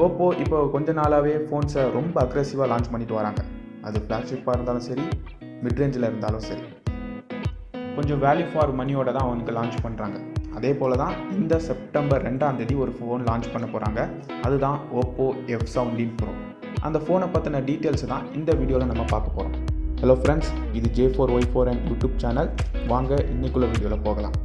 Oppo இப்போ கொஞ்ச நாளாகவே ஃபோன்ஸை ரொம்ப அக்ரெசிவாக லான்ச் பண்ணிட்டு வராங்க. அது ஃப்ளாக்ஷிப்பாக இருந்தாலும் சரி, மிட்ரேஞ்சில் இருந்தாலும் சரி, கொஞ்சம் வேல்யூ ஃபார் மணியோட தான் அவனுக்கு லான்ச் பண்ணுறாங்க. அதே போல் தான் இந்த செப்டம்பர் 2 ஒரு ஃபோன் லான்ச் பண்ண போகிறாங்க. அதுதான் OPPO F17 Pro. அந்த ஃபோனை பற்றின டீட்டெயில்ஸ் தான் இந்த வீடியோவில் நம்ம பார்க்க போகிறோம். ஹலோ ஃப்ரெண்ட்ஸ், இது J4Y4N யூடியூப் சேனல். வாங்க இன்னைக்குள்ள வீடியோவில் போகலாம்.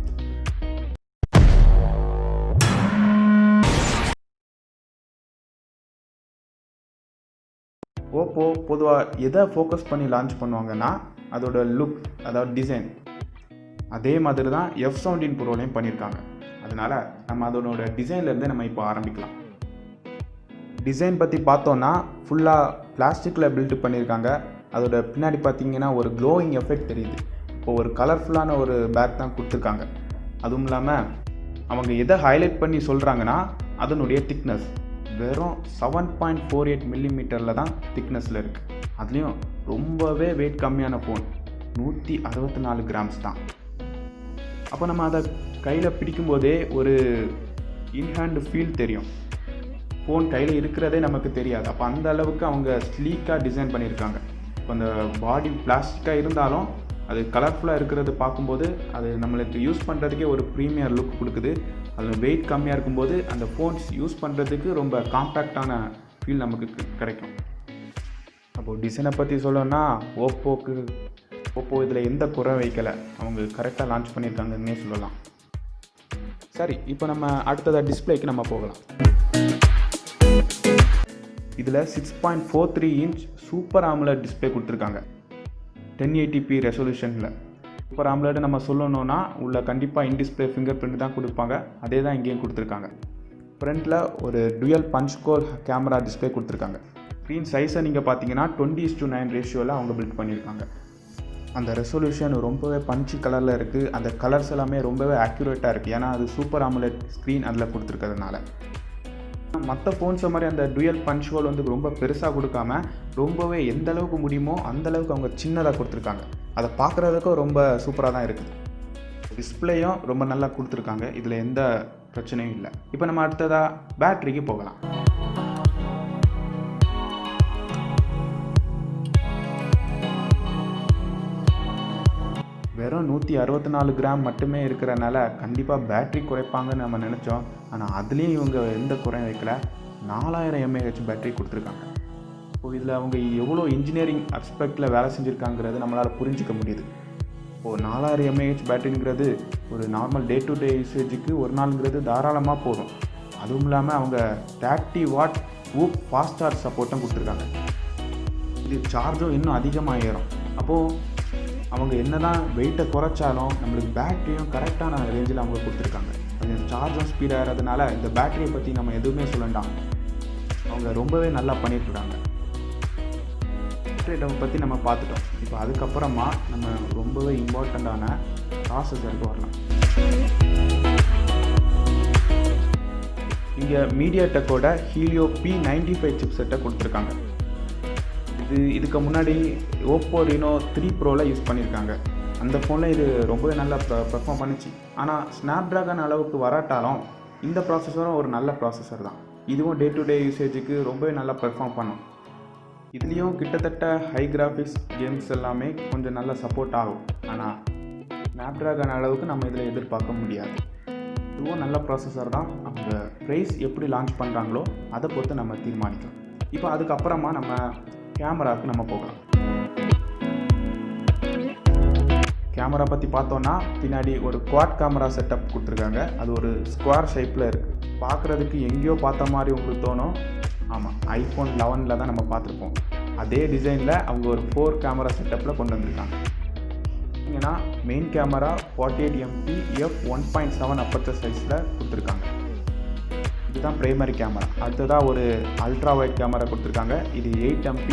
ஓப்போ பொதுவாக எதை ஃபோக்கஸ் பண்ணி லான்ச் பண்ணுவாங்கன்னா அதோட லுக், அதாவது டிசைன். அதே மாதிரி தான் F17 ப்ரோலையும் பண்ணியிருக்காங்க. அதனால் நம்ம அதோட டிசைன்லேருந்தே நம்ம இப்போ ஆரம்பிக்கலாம். டிசைன் பற்றி பார்த்தோன்னா ஃபுல்லாக பிளாஸ்டிக்கில் பில்ட் பண்ணியிருக்காங்க. அதோட பின்னாடி பார்த்தீங்கன்னா ஒரு க்ளோயிங் எஃபெக்ட் தெரியுது. இப்போ ஒரு கலர்ஃபுல்லான ஒரு பேக் தான் கொடுத்துருக்காங்க. அதுவும் இல்லாமல் அவங்க எதை ஹைலைட் பண்ணி சொல்கிறாங்கன்னா அதனுடைய திக்னஸ் வெறும் 7.48 மில்லிமீட்டரில் தான் திக்னஸில் இருக்குது. அதுலேயும் ரொம்பவே வெயிட் கம்மியான ஃபோன், 164 கிராம்ஸ் தான். அப்போ நம்ம அதை கையில் பிடிக்கும்போதே ஒரு இன்ஹேண்ட் ஃபீல் தெரியும். ஃபோன் கையில் இருக்கிறதே நமக்கு தெரியாது. அப்போ அந்த அளவுக்கு அவங்க ஸ்லீக்காக டிசைன் பண்ணியிருக்காங்க. இப்போ அந்த பாடி பிளாஸ்டிக்காக இருந்தாலும் அது கலர்ஃபுல்லாக இருக்கிறது பார்க்கும்போது அது நம்மளுக்கு யூஸ் பண்ணுறதுக்கே ஒரு ப்ரீமியர் லுக் கொடுக்குது. அதில் வெயிட் கம்மியாக இருக்கும்போது அந்த ஃபோன்ஸ் யூஸ் பண்ணுறதுக்கு ரொம்ப காம்பேக்டான ஃபீல் நமக்கு கிடைக்கும். அப்போது டிசைனை பற்றி சொல்லணும்னா ஓப்போ இதில் எந்த குறை வைக்கலை, அவங்க கரெக்டாக லான்ச் பண்ணியிருக்காங்கன்னே சொல்லலாம். சரி, இப்போ நம்ம அடுத்ததாக டிஸ்பிளேக்கு நம்ம போகலாம். இதில் 6.43 இன்ச் சூப்பர் AMOLED டிஸ்பிளே கொடுத்துருக்காங்க. 1080p ரெசல்யூஷனில். சூப்பர் AMOLED நம்ம சொல்லணும்னா உள்ள கண்டிப்பாக இன்டிஸ்பிளே ஃபிங்கர் பிரிண்ட் தான் கொடுப்பாங்க. அதே தான் இங்கேயும் கொடுத்துருக்காங்க. ஃப்ரண்ட்டில் ஒரு டுயல் பஞ்ச் கோல் கேமரா டிஸ்பிளே கொடுத்துருக்காங்க. ஸ்க்ரீன் சைஸை நீங்கள் பார்த்தீங்கன்னா 20:9 ரேஷியோவில் அவங்க பில்ட் பண்ணியிருக்காங்க. அந்த ரெசல்யூஷன் ரொம்பவே பஞ்சி கலரில் இருக்குது. அந்த கலர்ஸ் எல்லாமே ரொம்பவே ஆக்யூரேட்டாக இருக்குது. ஏன்னா அது சூப்பர் AMOLED ஸ்க்ரீன் அதில் கொடுத்துருக்கிறதுனால. மற்ற ஃபோன்ஸை மாதிரி அந்த டுயல் பஞ்ச் ஹோல் வந்து ரொம்ப பெருசாக கொடுக்காம ரொம்பவே எந்த அளவுக்கு முடியுமோ அந்த அளவுக்கு அவங்க சின்னதாக கொடுத்துருக்காங்க. அதை பார்க்குறதுக்கும் ரொம்ப சூப்பராக தான் இருக்குது. டிஸ்பிளேயும் ரொம்ப நல்லா கொடுத்துருக்காங்க. இதில் எந்த பிரச்சனையும் இல்லை. இப்போ நம்ம அடுத்ததாக பேட்டரிக்கு போகலாம். வெறும் 164 கிராம் மட்டுமே இருக்கிறனால கண்டிப்பாக பேட்ரி குறைப்பாங்கன்னு நம்ம நினச்சோம். ஆனால் அதுலேயும் இவங்க எந்த குறையும் வைக்கல. 4000 mAh பேட்டரி கொடுத்துருக்காங்க. இப்போது இதில் அவங்க எவ்வளோ இன்ஜினியரிங் அஸ்பெக்டில் வேலை செஞ்சுருக்காங்கிறது நம்மளால் புரிஞ்சிக்க முடியுது. இப்போது 4000 mAh பேட்டரிங்கிறது ஒரு நார்மல் டே டு டே யூசேஜுக்கு ஒரு நாளுங்கிறது தாராளமாக போதும். அதுவும் இல்லாமல் அவங்க 30 வாட் ஊப் ஃபாஸ்ட் சார்ஜ் சப்போர்ட்டும் கொடுத்துருக்காங்க. இது சார்ஜும் இன்னும் அதிகமாக ஏறும். அப்போது அவங்க என்ன தான் வெயிட்டை குறைச்சாலும் நம்மளுக்கு பேட்டரியும் கரெக்டான ரேஞ்சில் அவங்க கொடுத்துருக்காங்க. அது சார்ஜும் ஸ்பீடாக ஆகிறதுனால இந்த பேட்டரியை பற்றி நம்ம எதுவுமே சொல்லண்டாம். அவங்க ரொம்பவே நல்லா பண்ணிட்டுருக்காங்க. பேட்டரி பற்றி நம்ம பார்த்துட்டோம். இப்போ அதுக்கப்புறமா நம்ம ரொம்பவே இம்பார்ட்டண்ட்டான ப்ராசஸருக்கு வரலாம். இங்கே மீடியாடெக்கோட ஹீலியோ P95 சிப் செட்டை கொடுத்துருக்காங்க. இதுக்கு முன்னாடி ஓப்போ Reno 3 ப்ரோவில் யூஸ் பண்ணியிருக்காங்க. அந்த ஃபோனில் இது ரொம்பவே நல்லா பெர்ஃபார்ம் பண்ணிச்சு. ஆனால் ஸ்னாப்ட்ராகன் அளவுக்கு வராட்டாலும் இந்த ப்ராசஸரும் ஒரு நல்ல ப்ராசஸர் தான். இதுவும் டே டு டே யூசேஜுக்கு ரொம்பவே நல்லா பெர்ஃபார்ம் பண்ணும். இதுலேயும் கிட்டத்தட்ட ஹை கிராஃபிக்ஸ் கேம்ஸ் எல்லாமே கொஞ்சம் நல்லா சப்போர்ட் ஆகும். ஆனால் ஸ்னாப்ட்ராகன் அளவுக்கு நம்ம இதில் எதிர்பார்க்க முடியாது. இதுவும் நல்ல ப்ராசஸர் தான். அவங்க ப்ரைஸ் எப்படி லான்ச் பண்ணுறாங்களோ அதை பொறுத்து நம்ம தீர்மானிக்கலாம். இப்போ அதுக்கப்புறமா நம்ம கேமராவுக்கு நம்ம போகலாம். கேமரா பற்றி பார்த்தோன்னா பின்னாடி ஒரு குவாட் கேமரா செட்டப் கொடுத்துருக்காங்க. அது ஒரு ஸ்கொயர் ஷேப்பில் இருக்குது. பார்க்குறதுக்கு எங்கேயோ பார்த்த மாதிரி உங்களுக்கு தோணும். ஆமாம், iPhone 11 தான் நம்ம பார்த்துருப்போம். அதே டிசைனில் அவங்க ஒரு 4 கேமரா செட்டப்பில் கொண்டு வந்திருக்காங்க. ஏன்னா main camera 48 MP f1.7 aperture சைஸில் கொடுத்துருக்காங்க. இதுதான் பிரைமரி கேமரா. அடுத்ததாக ஒரு அல்ட்ரா வைட் கேமரா கொடுத்துருக்காங்க. இது 8 MP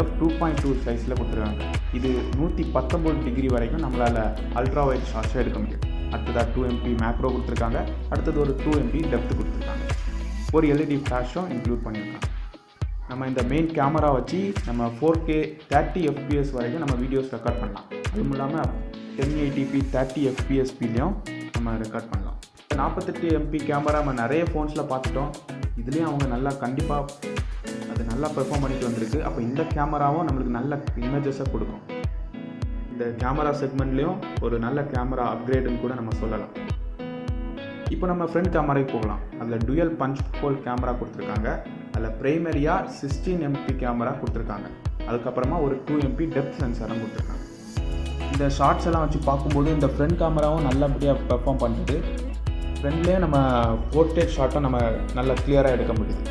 f2.2 சைஸில் கொடுத்துருக்காங்க. இது 119 டிகிரி வரைக்கும் நம்மளால் அல்ட்ரா வைட் ஷாட்ஸை எடுக்க முடியும். அடுத்ததாக 2 MP மேக்ரோ கொடுத்துருக்காங்க. அடுத்தது ஒரு 2 MP டெப்த் கொடுத்துருக்காங்க. ஒரு LED ஃப்ளாஷும் இன்க்ளூட் பண்ணியிருக்காங்க. நம்ம இந்த மெயின் கேமரா வச்சு நம்ம 4K 30 FPS வரைக்கும் நம்ம வீடியோஸ் ரெக்கார்ட் பண்ணலாம். அதுவும் இல்லாமல் 1080p 30 FPS ஸ்பீட்லையும் நம்ம ரெக்கார்ட் பண்ணலாம். 48 MP கேமரா நம்ம நிறைய ஃபோன்ஸில் பார்த்துட்டோம். இதுலேயும் அவங்க நல்லா கண்டிப்பாக அது நல்லா பெர்ஃபார்ம் பண்ணிட்டு வந்திருக்கு. அப்போ இந்த கேமராவும் நம்மளுக்கு நல்ல இமேஜஸை கொடுக்கும். இந்த கேமரா செக்மெண்ட்லேயும் ஒரு நல்ல கேமரா அப்கிரேடுன்னு கூட நம்ம சொல்லலாம். இப்போ நம்ம ஃப்ரண்ட் கேமராக்கு போகலாம். அதில் டுயல் பஞ்ச் ஹோல் கேமரா கொடுத்துருக்காங்க. அதில் ப்ரைமரியாக 16 MP கேமரா கொடுத்துருக்காங்க. அதுக்கப்புறமா ஒரு 2 MP டெப்த் சென்சாரும் கொடுத்துருக்காங்க. இந்த ஷார்ட்ஸ் எல்லாம் வச்சு பார்க்கும்போது இந்த ஃப்ரண்ட் கேமராவும் நல்லபடியாக பெர்ஃபார்ம் பண்ணுது. ஃப்ரண்ட்லேயே நம்ம போர்ட்ரேட் ஷாட்டும் நம்ம நல்லா கிளியராக எடுக்க முடியுது.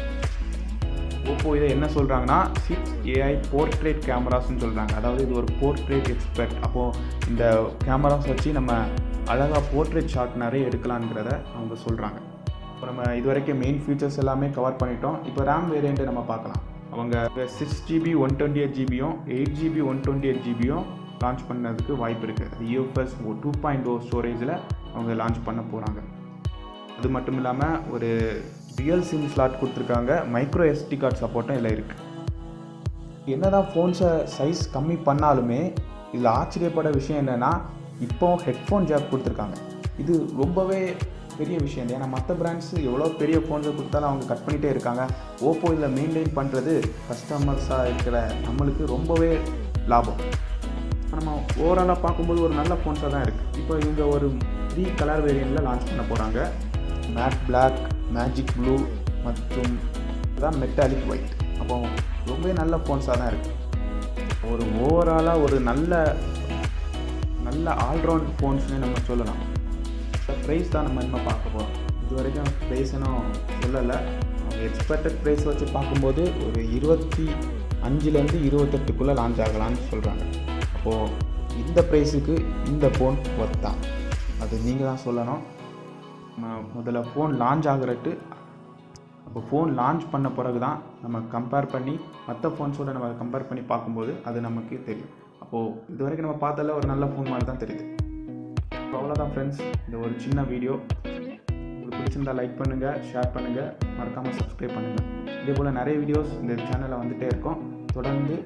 ஓப்போ இதை என்ன சொல்கிறாங்கன்னா 6 AI போர்ட்ரேட் கேமராஸ்ன்னு சொல்கிறாங்க. அதாவது இது ஒரு போர்ட்ரேட் எக்ஸ்பர்ட். அப்போது இந்த கேமராஸ் வச்சு நம்ம அழகாக போர்ட்ரேட் ஷாட் நிறைய எடுக்கலாங்கிறத அவங்க சொல்கிறாங்க. இப்போ நம்ம இது வரைக்கும் மெயின் ஃபீச்சர்ஸ் எல்லாமே கவர் பண்ணிட்டோம். இப்போ ரேம் வேரியண்ட்டு நம்ம பார்க்கலாம். அவங்க 6GB 128GBயும் 8GB 128GBயும் லான்ச் பண்ணதுக்கு வாய்ப்பு இருக்குது. அது UFS 2.0 ஸ்டோரேஜில் அவங்க லான்ச் பண்ண போகிறாங்க. அது மட்டும் இல்லாமல் ஒரு ரியல் சிம் ஸ்லாட் கொடுத்துருக்காங்க. மைக்ரோ SD கார்டு சப்போர்ட்டும் இதில் இருக்குது. என்ன தான் ஃபோன்ஸை சைஸ் கம்மி பண்ணாலுமே இதில் ஆச்சரியப்பட விஷயம் என்னென்னா இப்போ ஹெட்ஃபோன் ஜாக் கொடுத்துருக்காங்க. இது ரொம்பவே பெரிய விஷயம். ஏன்னா மற்ற பிராண்ட்ஸ் எவ்வளோ பெரிய ஃபோன்ஸை கொடுத்தாலும் அவங்க கட் பண்ணிகிட்டே இருக்காங்க. ஓப்போ இதில் மெயின்டைன் பண்ணுறது கஸ்டமர்ஸாக இருக்கிற நம்மளுக்கு ரொம்பவே லாபம். நம்ம ஓவராலாக பார்க்கும்போது ஒரு நல்ல ஃபோன்ஸாக தான் இருக்குது. இப்போ இவங்க ஒரு 3 கலர் வேரியண்ட்டில் லான்ச் பண்ண போகிறாங்க. மேட் பிளாக், மேஜிக் ப்ளூ மற்றும் தான் மெட்டாலிக் ஒயிட். அப்போ ரொம்பவே நல்ல ஃபோன்ஸாக தான் இருக்குது. ஒரு ஓவராலாக ஒரு நல்ல ஆல்ரவுண்ட் ஃபோன்ஸ்னு நம்ம சொல்லலாம். ப்ரைஸ் தான் நம்ம இன்னும் பார்க்க போகிறோம். இது வரைக்கும் ப்ரைஸ் இன்னும் சொல்லலை. அவங்க எக்ஸ்பெக்டட் ப்ரைஸ் வச்சு பார்க்கும்போது ஒரு 25லேருந்து 28க்குள்ளே லான்ச் ஆகலான்னு சொல்கிறாங்க. அப்போது இந்த ப்ரைஸுக்கு இந்த ஃபோன் ஒர்த்தா, அது நீங்கள் தான் சொல்லணும். முதல்ல ஃபோன் லான்ச் ஆகிறட்டு, அப்போ ஃபோன் லான்ச் பண்ண பிறகு தான் நம்ம கம்பேர் பண்ணி மற்ற ஃபோன்ஸோடு நம்ம கம்பேர் பண்ணி பார்க்கும்போது அது நமக்கு தெரியும். அப்போது இது வரைக்கும் நம்ம பார்த்தால ஒரு நல்ல ஃபோன் மாதிரி தான் தெரியுது. இப்போ அவ்வளோதான் ஃப்ரெண்ட்ஸ், இந்த ஒரு சின்ன வீடியோ. உங்களுக்கு பிடிச்சிருந்தால் லைக் பண்ணுங்கள், ஷேர் பண்ணுங்கள், மறக்காமல் சப்ஸ்கிரைப் பண்ணுங்கள். இதே போல் நிறைய வீடியோஸ் இந்த சேனலில் வந்துகிட்டே இருக்கோம். தொடர்ந்து